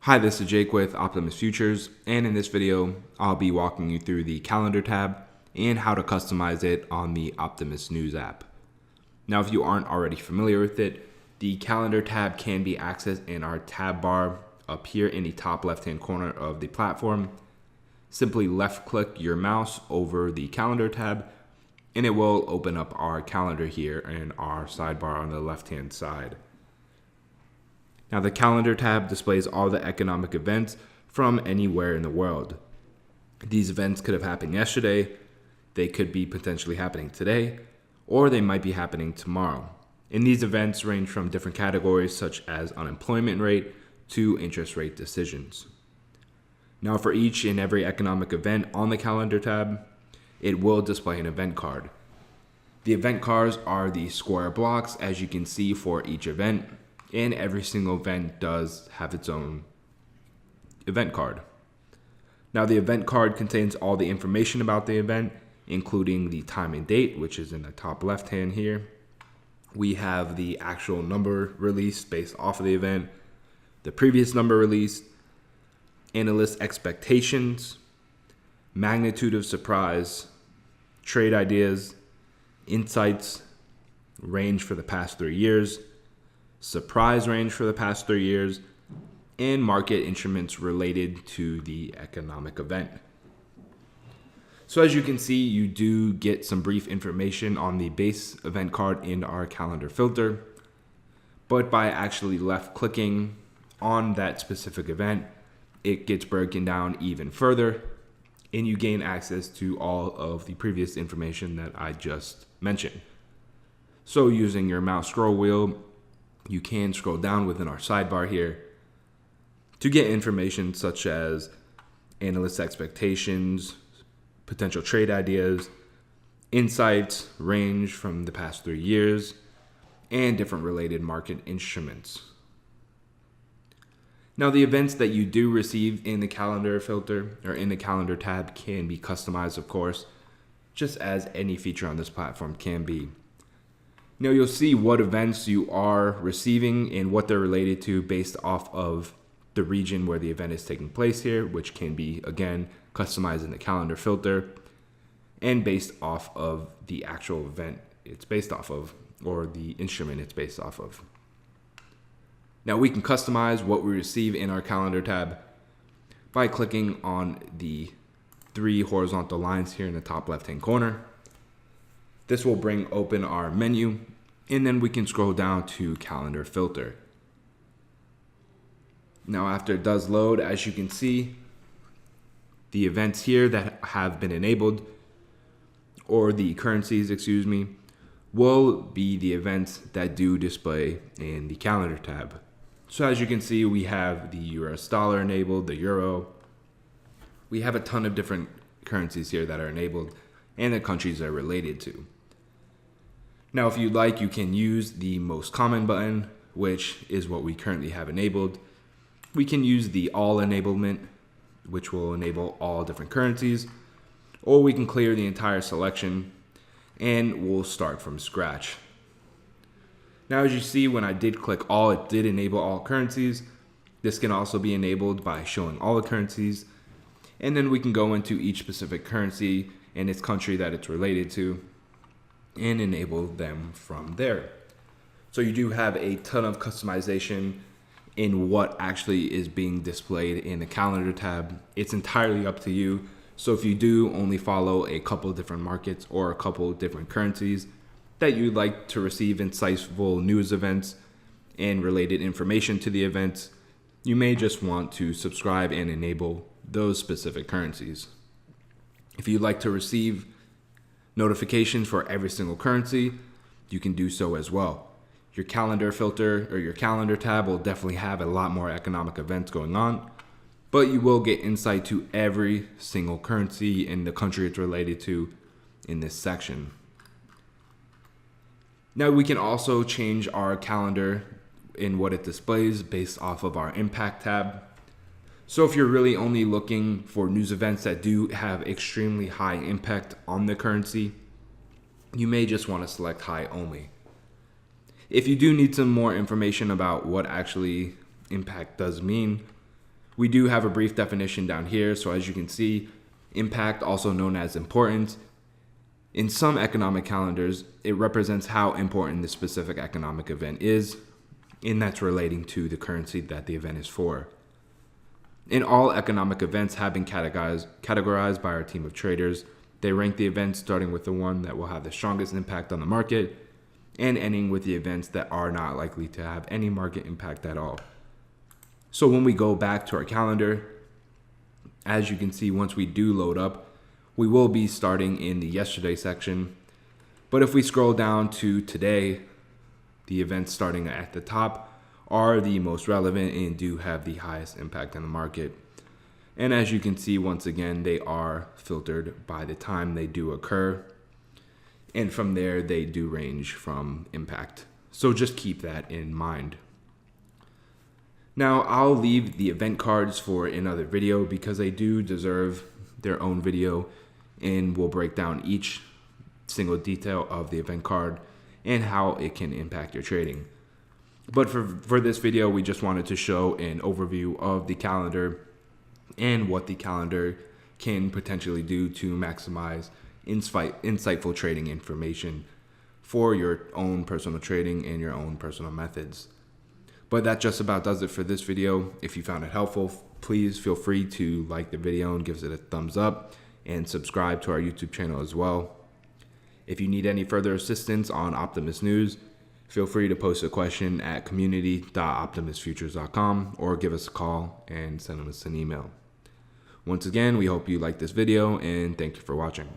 Hi, this is Jake with Optimus Futures, and in this video, I'll be walking you through the calendar tab and how to customize it on the Optimus News app. Now, if you aren't already familiar with it, the calendar tab can be accessed in our tab bar up here in the top left-hand corner of the platform. Simply left-click your mouse over the calendar tab, and it will open up our calendar here in our sidebar on the left-hand side. Now, the calendar tab displays all the economic events from anywhere in the world. These events could have happened yesterday, they could be potentially happening today, or they might be happening tomorrow. And these events range from different categories such as unemployment rate to interest rate decisions. Now, for each and every economic event on the calendar tab, it will display an event card. The event cards are the square blocks, as you can see, for each event. And every single event does have its own event card. Now, the event card contains all the information about the event, including the time and date, which is in the top left hand here. We have the actual number released based off of the event, the previous number released, analyst expectations, magnitude of surprise, trade ideas, insights, range for the past 3 years, surprise range for the past 3 years, and market instruments related to the economic event. So as you can see, you do get some brief information on the base event card in our calendar filter, but by actually left clicking on that specific event, it gets broken down even further, and you gain access to all of the previous information that I just mentioned. So using your mouse scroll wheel, you can scroll down within our sidebar here to get information such as analyst expectations, potential trade ideas, insights, range from the past 3 years, and different related market instruments. Now, the events that you do receive in the calendar filter or in the calendar tab can be customized, of course, just as any feature on this platform can be. Now, you'll see what events you are receiving and what they're related to based off of the region where the event is taking place here, which can be, again, customized in the calendar filter and based off of the actual event it's based off of or the instrument it's based off of. Now, we can customize what we receive in our calendar tab by clicking on the 3 horizontal lines here in the top left-hand corner. This will bring open our menu, and then we can scroll down to calendar filter. Now, after it does load, as you can see, the events here that have been enabled, or the currencies, will be the events that do display in the calendar tab. So as you can see, we have the US dollar enabled, the euro. We have a ton of different currencies here that are enabled and the countries they're related to. Now, if you'd like, you can use the most common button, which is what we currently have enabled. We can use the all enablement, which will enable all different currencies, or we can clear the entire selection and we'll start from scratch. Now, as you see, when I did click all, it did enable all currencies. This can also be enabled by showing all the currencies, and then we can go into each specific currency and its country that it's related to and enable them from there. So you do have a ton of customization in what actually is being displayed in the calendar tab. It's entirely up to you. So if you do only follow a couple different markets or a couple different currencies that you'd like to receive insightful news events and related information to the events, you may just want to subscribe and enable those specific currencies. If you'd like to receive notifications for every single currency, you can do so as well. Your calendar filter or your calendar tab will definitely have a lot more economic events going on, but you will get insight to every single currency in the country it's related to in this section. Now, we can also change our calendar in what it displays based off of our impact tab. So if you're really only looking for news events that do have extremely high impact on the currency, you may just want to select high only. If you do need some more information about what actually impact does mean, We do have a brief definition down here. So as you can see, impact, also known as importance, in some economic calendars, it represents how important the specific economic event is, and that's relating to the currency that the event is for. And all economic events have been categorized by our team of traders. They rank the events starting with the one that will have the strongest impact on the market and ending with the events that are not likely to have any market impact at all. So when we go back to our calendar, as you can see, once we do load up, we will be starting in the yesterday section. But if we scroll down to today, the events starting at the top are the most relevant and do have the highest impact on the market. And as you can see, once again, they are filtered by the time they do occur. And from there, they do range from impact. So just keep that in mind. Now, I'll leave the event cards for another video because they do deserve their own video, and we'll break down each single detail of the event card and how it can impact your trading. But for this video, we just wanted to show an overview of the calendar and what the calendar can potentially do to maximize insightful trading information for your own personal trading and your own personal methods. But that just about does it for this video. If you found it helpful, please feel free to like the video and give it a thumbs up and subscribe to our YouTube channel as well. If you need any further assistance on Optimus News, feel free to post a question at community.optimusfutures.com or give us a call and send us an email. Once again, we hope you liked this video and thank you for watching.